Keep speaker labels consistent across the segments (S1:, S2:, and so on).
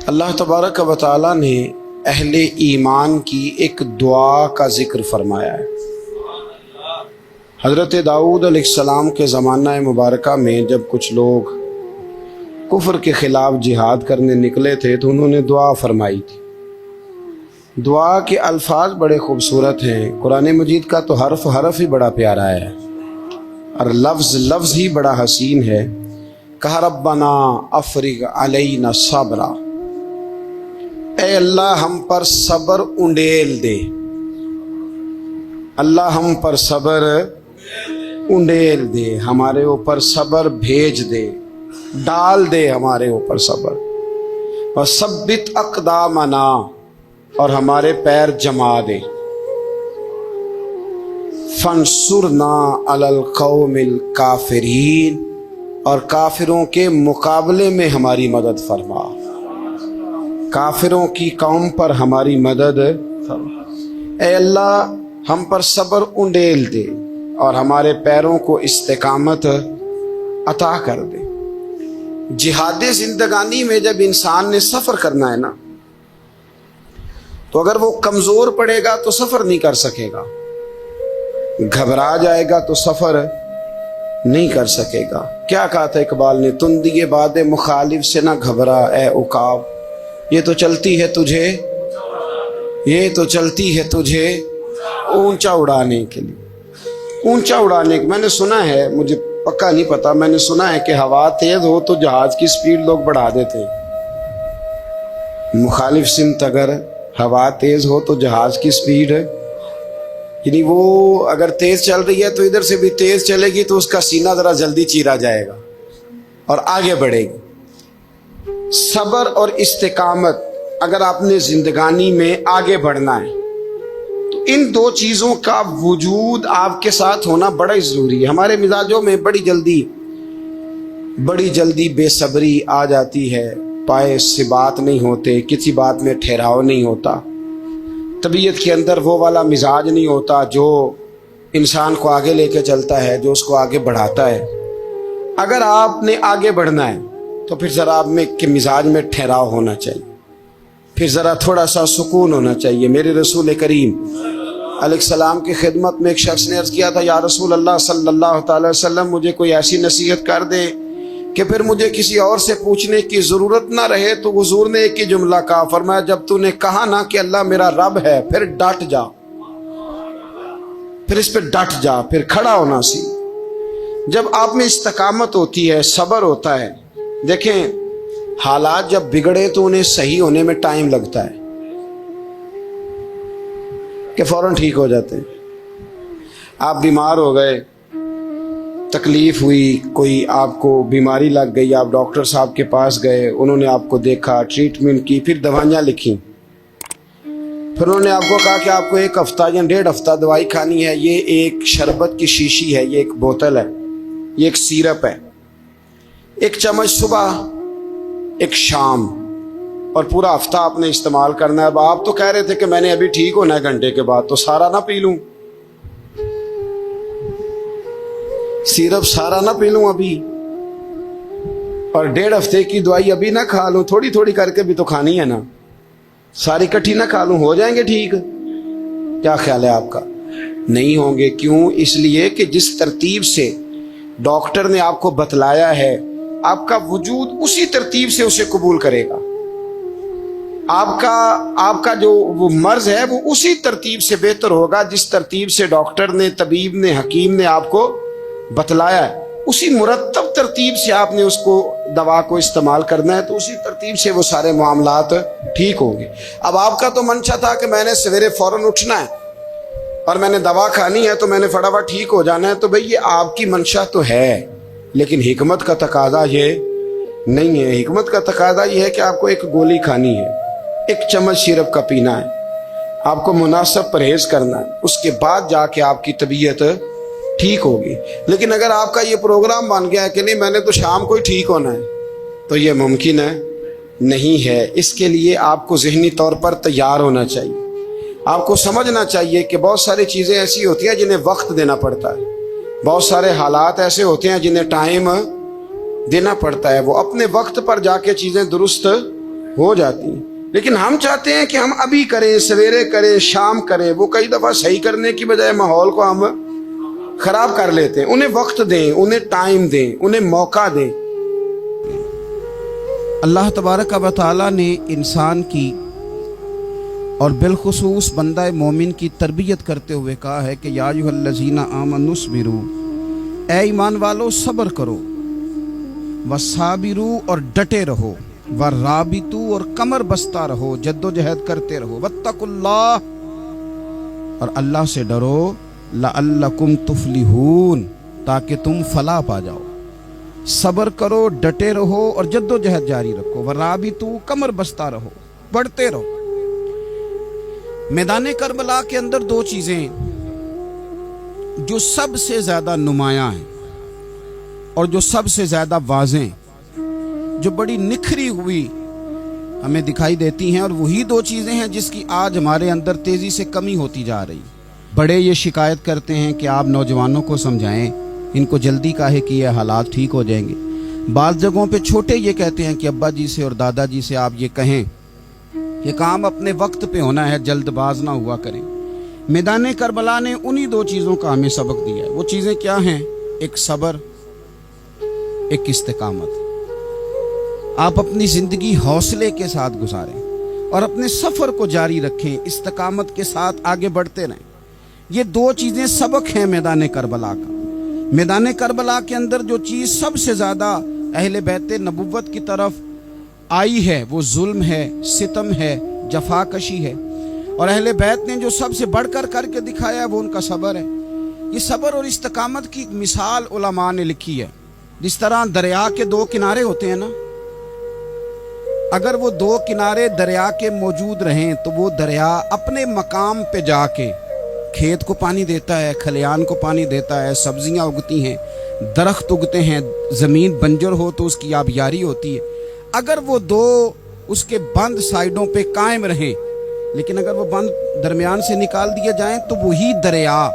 S1: اللہ تبارک و تعالی نے اہل ایمان کی ایک دعا کا ذکر فرمایا ہے۔ حضرت داؤد علیہ السلام کے زمانہ مبارکہ میں جب کچھ لوگ کفر کے خلاف جہاد کرنے نکلے تھے تو انہوں نے دعا فرمائی تھی۔ دعا کے الفاظ بڑے خوبصورت ہیں، قرآن مجید کا تو حرف حرف ہی بڑا پیارا ہے اور لفظ لفظ ہی بڑا حسین ہے۔ کہا ربنا افرغ علینا صبرا، اے اللہ ہم پر صبر انڈیل دے، اللہ ہم پر صبر انڈیل دے، ہمارے اوپر صبر بھیج دے، ڈال دے ہمارے اوپر صبر۔ وثبت اقدامنا، اور ہمارے پیر جما دے۔ فانصرنا علی القوم الکافرین، اور کافروں کے مقابلے میں ہماری مدد فرما، کافروں کی قوم پر ہماری مدد فرما۔ اے اللہ ہم پر صبر انڈیل دے اور ہمارے پیروں کو استقامت عطا کر دے۔ جہاد زندگانی میں جب انسان نے سفر کرنا ہے نا، تو اگر وہ کمزور پڑے گا تو سفر نہیں کر سکے گا، گھبرا جائے گا تو سفر نہیں کر سکے گا۔ کیا کہا تھا اقبال نے؟ تندی باد مخالف سے نہ گھبرا اے عقاب، یہ تو چلتی ہے تجھے، یہ تو چلتی ہے تجھے اونچا اڑانے کے لیے، اونچا اڑانے کے۔ میں نے سنا ہے، مجھے پکا نہیں پتا، میں نے سنا ہے کہ ہوا تیز ہو تو جہاز کی سپیڈ لوگ بڑھا دیتے ہیں۔ مخالف سمت اگر ہوا تیز ہو تو جہاز کی سپیڈ، یعنی وہ اگر تیز چل رہی ہے تو ادھر سے بھی تیز چلے گی تو اس کا سینہ ذرا جلدی چیرا جائے گا اور آگے بڑھے گی۔ صبر اور استقامت، اگر آپ نے زندگانی میں آگے بڑھنا ہے تو ان دو چیزوں کا وجود آپ کے ساتھ ہونا بڑا ہی ضروری ہے۔ ہمارے مزاجوں میں بڑی جلدی بے صبری آ جاتی ہے، پائے سے بات نہیں ہوتے، کسی بات میں ٹھہراؤ نہیں ہوتا، طبیعت کے اندر وہ والا مزاج نہیں ہوتا جو انسان کو آگے لے کے چلتا ہے، جو اس کو آگے بڑھاتا ہے۔ اگر آپ نے آگے بڑھنا ہے تو پھر ذرا آپ میں کے مزاج میں ٹھہراؤ ہونا چاہیے، پھر ذرا تھوڑا سا سکون ہونا چاہیے۔ میرے رسول کریم علیہ السلام کی خدمت میں ایک شخص نے عرض کیا تھا، یا رسول اللہ صلی اللہ تعالی وسلم، مجھے کوئی ایسی نصیحت کر دے کہ پھر مجھے کسی اور سے پوچھنے کی ضرورت نہ رہے۔ تو حضور نے ایک ہی جملہ کہا، فرمایا جب تو نے کہا نا کہ اللہ میرا رب ہے، پھر ڈٹ جا، پھر اس پہ ڈٹ جا، پھر کھڑا ہونا سی۔ جب آپ میں استقامت ہوتی ہے، صبر ہوتا ہے، دیکھیں حالات جب بگڑے تو انہیں صحیح ہونے میں ٹائم لگتا ہے کہ فوراً ٹھیک ہو جاتے ہیں۔ آپ بیمار ہو گئے، تکلیف ہوئی، کوئی آپ کو بیماری لگ گئی، آپ ڈاکٹر صاحب کے پاس گئے، انہوں نے آپ کو دیکھا، ٹریٹمنٹ کی، پھر دوائیاں لکھیں، پھر انہوں نے آپ کو کہا کہ آپ کو 1 ہفتہ یا 1.5 ہفتہ دوائی کھانی ہے، یہ ایک شربت کی شیشی ہے، یہ ایک بوتل ہے، یہ ایک سیرپ ہے، 1 چمچ صبح 1 شام، اور پورا ہفتہ آپ نے استعمال کرنا ہے۔ اب آپ تو کہہ رہے تھے کہ میں نے ابھی ٹھیک ہونا ہے گھنٹے کے بعد، تو سارا نہ پی لوں، سیرپ سارا نہ پی لوں ابھی، اور 1.5 ہفتے کی دوائی ابھی نہ کھا لوں، تھوڑی تھوڑی کر کے بھی تو کھانی ہے نا، ساری کٹھی نہ کھا لوں، ہو جائیں گے ٹھیک؟ کیا خیال ہے آپ کا؟ نہیں ہوں گے۔ کیوں؟ اس لیے کہ جس ترتیب سے ڈاکٹر نے آپ کو بتلایا ہے، آپ کا وجود اسی ترتیب سے اسے قبول کرے گا۔ آپ کا جو وہ مرض ہے وہ اسی ترتیب سے بہتر ہوگا جس ترتیب سے ڈاکٹر نے، طبیب نے، حکیم نے آپ کو بتلایا ہے، اسی مرتب ترتیب سے آپ نے اس کو دوا کو استعمال کرنا ہے، تو اسی ترتیب سے وہ سارے معاملات ٹھیک ہوں گے۔ اب آپ کا تو منشا تھا کہ میں نے سویرے فوراً اٹھنا ہے اور میں نے دوا کھانی ہے تو میں نے فٹافٹ ٹھیک ہو جانا ہے، تو بھئی یہ آپ کی منشا تو ہے، لیکن حکمت کا تقاضا یہ نہیں ہے۔ حکمت کا تقاضا یہ ہے کہ آپ کو 1 گولی کھانی ہے، 1 چمچ سیرپ کا پینا ہے، آپ کو مناسب پرہیز کرنا ہے، اس کے بعد جا کے آپ کی طبیعت ٹھیک ہوگی۔ لیکن اگر آپ کا یہ پروگرام بن گیا ہے کہ نہیں میں نے تو شام کو ہی ٹھیک ہونا ہے، تو یہ ممکن ہے نہیں ہے۔ اس کے لیے آپ کو ذہنی طور پر تیار ہونا چاہیے، آپ کو سمجھنا چاہیے کہ بہت ساری چیزیں ایسی ہوتی ہیں جنہیں وقت دینا پڑتا ہے۔ بہت سارے حالات ایسے ہوتے ہیں جنہیں ٹائم دینا پڑتا ہے، وہ اپنے وقت پر جا کے چیزیں درست ہو جاتی ہیں، لیکن ہم چاہتے ہیں کہ ہم ابھی کریں، سویرے کریں، شام کریں۔ وہ کئی دفعہ صحیح کرنے کی بجائے ماحول کو ہم خراب کر لیتے ہیں۔ انہیں وقت دیں، انہیں ٹائم دیں، انہیں موقع دیں۔
S2: اللہ تبارک و تعالیٰ نے انسان کی اور بالخصوص بندہ مومن کی تربیت کرتے ہوئے کہا ہے کہ یا ایھا الذین آمنوا اصبروا، اے ایمان والو صبر کرو، وصابروا اور ڈٹے رہو، ورابطوا اور کمر بستہ رہو، جد و جہد کرتے رہو، واتقوا اللہ اور اللہ سے ڈرو، لعلکم تفلحون تاکہ تم فلاح پا جاؤ۔ صبر کرو، ڈٹے رہو اور جد و جہد جاری رکھو، ورابطوا کمر بستہ رہو، بڑھتے رہو۔ میدان کربلا کے اندر دو چیزیں جو سب سے زیادہ نمایاں ہیں اور جو سب سے زیادہ واضح ہیں، جو بڑی نکھری ہوئی ہمیں دکھائی دیتی ہیں، اور وہی دو چیزیں ہیں جس کی آج ہمارے اندر تیزی سے کمی ہوتی جا رہی۔ بڑے یہ شکایت کرتے ہیں کہ آپ نوجوانوں کو سمجھائیں، ان کو جلدی کا ہے کہ یہ حالات ٹھیک ہو جائیں گے۔ بعض جگہوں پہ چھوٹے یہ کہتے ہیں کہ ابا جی سے اور دادا جی سے آپ یہ کہیں کہ کام اپنے وقت پہ ہونا ہے، جلد باز نہ ہوا کریں۔ میدان کربلا نے انہی دو چیزوں کا ہمیں سبق دیا ہے۔ وہ چیزیں کیا ہیں؟ ایک صبر، ایک استقامت۔ آپ اپنی زندگی حوصلے کے ساتھ گزاریں اور اپنے سفر کو جاری رکھیں، استقامت کے ساتھ آگے بڑھتے رہیں۔ یہ دو چیزیں سبق ہیں میدان کربلا کا۔ میدان کربلا کے اندر جو چیز سب سے زیادہ اہل بیت نبوت کی طرف آئی ہے وہ ظلم ہے، ستم ہے، جفا کشی ہے، اور اہل بیت نے جو سب سے بڑھ کر کر کے دکھایا ہے وہ ان کا صبر ہے۔ یہ صبر اور استقامت کی مثال علماء نے لکھی ہے۔ جس طرح دریا کے دو کنارے ہوتے ہیں نا، اگر وہ دو کنارے دریا کے موجود رہیں تو وہ دریا اپنے مقام پہ جا کے کھیت کو پانی دیتا ہے، کھلیان کو پانی دیتا ہے، سبزیاں اگتی ہیں، درخت اگتے ہیں، زمین بنجر ہو تو اس کی آبیاری ہوتی ہے۔ اگر وہ دو اس کے بند سائیڈوں پہ قائم رہیں، لیکن اگر وہ بند درمیان سے نکال دیے جائیں تو وہی دریا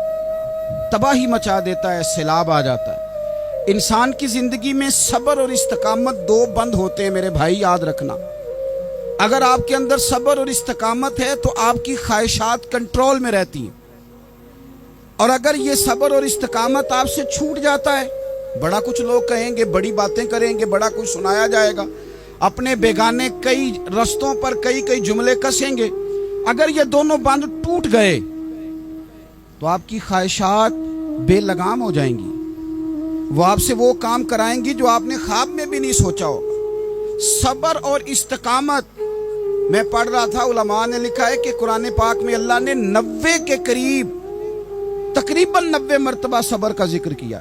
S2: تباہی مچا دیتا ہے، سیلاب آ جاتا ہے۔ انسان کی زندگی میں صبر اور استقامت دو بند ہوتے ہیں میرے بھائی، یاد رکھنا۔ اگر آپ کے اندر صبر اور استقامت ہے تو آپ کی خواہشات کنٹرول میں رہتی ہیں، اور اگر یہ صبر اور استقامت آپ سے چھوٹ جاتا ہے، بڑا کچھ لوگ کہیں گے، بڑی باتیں کریں گے، بڑا کچھ سنایا جائے گا، اپنے بیگانے کئی رستوں پر کئی جملے کسیں گے، اگر یہ دونوں بند ٹوٹ گئے تو آپ کی خواہشات بے لگام ہو جائیں گی، وہ آپ سے وہ کام کرائیں گی جو آپ نے خواب میں بھی نہیں سوچا ہوگا۔ صبر اور استقامت، میں پڑھ رہا تھا علماء نے لکھا ہے کہ قرآن پاک میں اللہ نے 90 کے قریب تقریباً 90 مرتبہ صبر کا ذکر کیا،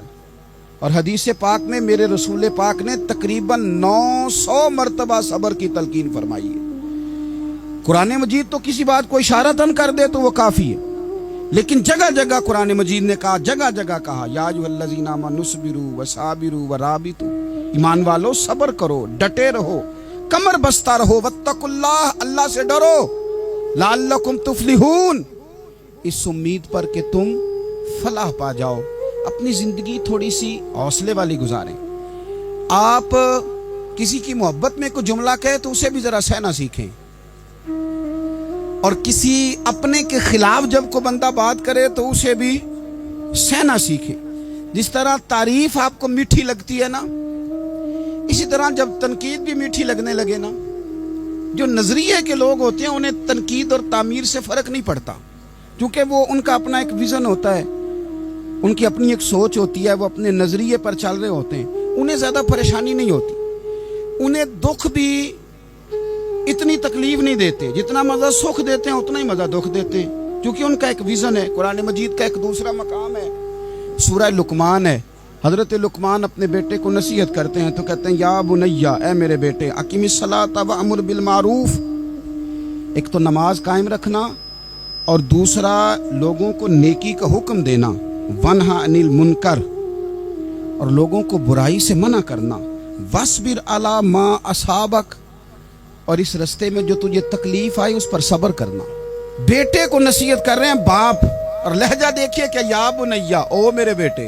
S2: اور حدیث پاک میں میرے رسول پاک نے تقریباً 900 مرتبہ صبر کی تلقین فرمائی ہے۔ قرآن مجید تو کسی بات کو اشارتاً کر دے تو وہ کافی ہے، لیکن جگہ جگہ قرآن مجید نے کہا، جگہ جگہ کہا، یا ایھا الذین آمنوا اصبروا وصابروا ورابطوا، ایمان والو صبر کرو، ڈٹے رہو، کمر بستہ رہو، واتقوا اللہ، اللہ سے ڈرو، لعلکم تفلحون، اس امید پر کہ تم فلاح پا جاؤ۔ اپنی زندگی تھوڑی سی حوصلے والی گزاریں۔ آپ کسی کی محبت میں کوئی جملہ کہے تو اسے بھی ذرا سہنا سیکھیں، اور کسی اپنے کے خلاف جب کوئی بندہ بات کرے تو اسے بھی سہنا سیکھیں۔ جس طرح تعریف آپ کو میٹھی لگتی ہے نا، اسی طرح جب تنقید بھی میٹھی لگنے لگے نا، جو نظریے کے لوگ ہوتے ہیں انہیں تنقید اور تعمیر سے فرق نہیں پڑتا، کیونکہ وہ ان کا اپنا ایک ویژن ہوتا ہے، ان کی اپنی ایک سوچ ہوتی ہے، وہ اپنے نظریے پر چل رہے ہوتے ہیں، انہیں زیادہ پریشانی نہیں ہوتی، انہیں دکھ بھی اتنی تکلیف نہیں دیتے، جتنا مزہ سکھ دیتے ہیں اتنا ہی مزہ دکھ دیتے ہیں، کیونکہ ان کا ایک ویژن ہے۔ قرآن مجید کا ایک دوسرا مقام ہے، سورہ لقمان ہے، حضرت لقمان اپنے بیٹے کو نصیحت کرتے ہیں تو کہتے ہیں، یا بنیا، اے میرے بیٹے، اقیم الصلاۃ وامر بالمعروف، ایک تو نماز قائم رکھنا، اور دوسرا لوگوں کو نیکی کا حکم دینا، ونہا عن المنکر، اور لوگوں کو برائی سے منع کرنا، وَاصْبِرْ عَلَىٰ مَا أَصَابَكَ، اور اس رستے میں جو تجھے تکلیف آئی اس پر صبر کرنا۔ بیٹے کو نصیحت کر رہے ہیں باپ، اور لہجہ دیکھیے کہ یا بنیا، او میرے بیٹے،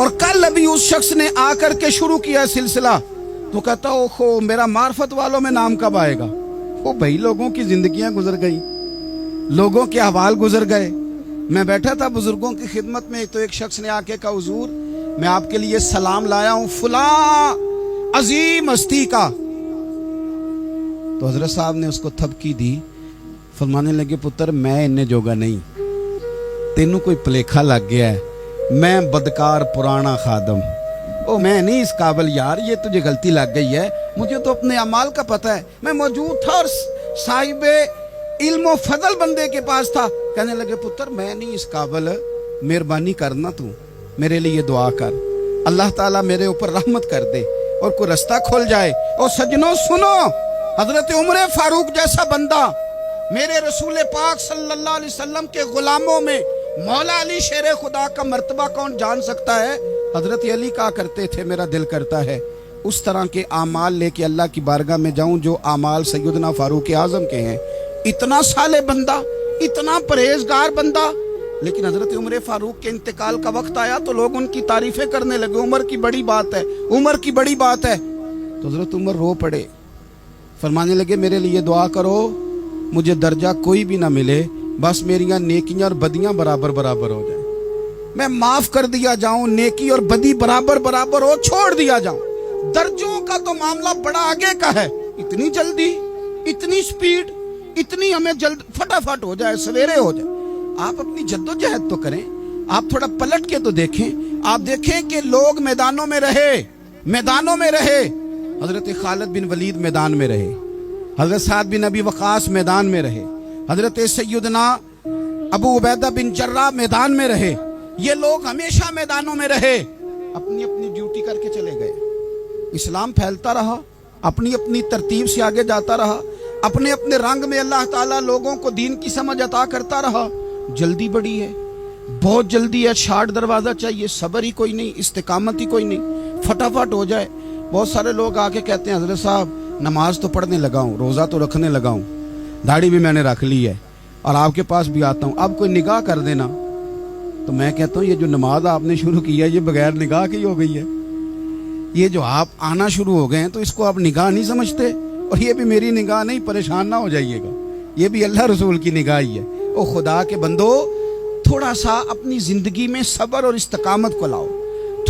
S2: اور کل ابھی اس شخص نے آ کر کے شروع کیا سلسلہ تو کہتا اوہو میرا معرفت والوں میں نام کب آئے گا؟ وہ بھائی لوگوں کی زندگیاں گزر گئی، لوگوں کے احوال گزر گئے. میں بیٹھا تھا بزرگوں کی خدمت میں تو ایک شخص نے آ کے کہا حضور میں آپ کے لیے سلام لایا ہوں فلاں عظیم ہستی کا. تو حضرت صاحب نے اس کو تھپکی دی، فرمانے لگے پتر میں انہیں جوگا نہیں، تینوں کوئی پلیکھا لگ گیا ہے، میں بدکار پرانا خادم، او میں نہیں اس قابل یار، یہ تجھے غلطی لگ گئی ہے، مجھے تو اپنے اعمال کا پتہ ہے، میں موجود تھا اور صاحب علم و فضل بندے کے پاس تھا. کہنے لگے پتر میں نہیں اس قابل، مہربانی کرنا تو میرے لیے دعا کر، اللہ تعالیٰ میرے اوپر رحمت کر دے اور کوئی رستہ کھل جائے. اور سجنوں سنو، حضرت عمر فاروق جیسا بندہ میرے رسول پاک صلی اللہ علیہ وسلم کے غلاموں میں مولا علی شیر خدا کا مرتبہ کون جان سکتا ہے؟ حضرت علی کہا کرتے تھے میرا دل کرتا ہے اس طرح کے اعمال لے کے اللہ کی بارگاہ میں جاؤں جو اعمال سیدنا فاروق اعظم کے ہیں. اتنا صالح بندہ، اتنا پرہیزگار بندہ، لیکن حضرت عمر فاروق کے انتقال کا وقت آیا تو لوگ ان کی تعریفیں کرنے لگے، عمر کی بڑی بات ہے، عمر کی بڑی بات ہے. تو حضرت عمر رو پڑے، فرمانے لگے میرے لیے دعا کرو، مجھے درجہ کوئی بھی نہ ملے، بس میریاں نیکیاں اور بدیاں برابر برابر ہو جائیں، میں معاف کر دیا جاؤں، نیکی اور بدی برابر برابر ہو، چھوڑ دیا جاؤں. درجوں کا تو معاملہ بڑا آگے کا ہے، اتنی جلدی، اتنی سپیڈ، اتنی ہمیں جلد فٹافٹ ہو جائے، سویرے ہو جائے. آپ اپنی جد و جہد تو کریں، آپ تھوڑا پلٹ کے تو دیکھیں، آپ دیکھیں کہ لوگ میدانوں میں رہے، میدانوں میں رہے. حضرت خالد بن ولید میدان میں رہے، حضرت سعد بن ابی وقاص میدان میں رہے، حضرت سیدنا ابو عبیدہ بن جراح میدان میں رہے. یہ لوگ ہمیشہ میدانوں میں رہے، اپنی اپنی ڈیوٹی کر کے چلے گئے. اسلام پھیلتا رہا، اپنی اپنی ترتیب سے آگے جاتا رہا، اپنے اپنے رنگ میں اللہ تعالیٰ لوگوں کو دین کی سمجھ عطا کرتا رہا. جلدی بڑی ہے، بہت جلدی ہے، شارٹ دروازہ چاہیے، صبر ہی کوئی نہیں، استقامت ہی کوئی نہیں، فٹافٹ ہو جائے. بہت سارے لوگ آ کے کہتے ہیں حضرت صاحب نماز تو پڑھنے لگا ہوں، روزہ تو رکھنے لگا ہوں، داڑھی بھی میں نے رکھ لی ہے اور آپ کے پاس بھی آتا ہوں، اب کوئی نگاہ کر دینا. تو میں کہتا ہوں یہ جو نماز آپ نے شروع کی ہے یہ بغیر نگاہ کی ہو گئی ہے. یہ جو آپ آنا شروع ہو گئے ہیں تو اس کو آپ نگاہ نہیں سمجھتے، اور یہ بھی میری نگاہ نہیں، پریشان نہ ہو جائیے گا، یہ بھی اللہ رسول کی نگاہ ہی ہے. او خدا کے بندو، تھوڑا سا اپنی زندگی میں صبر اور استقامت کو لاؤ.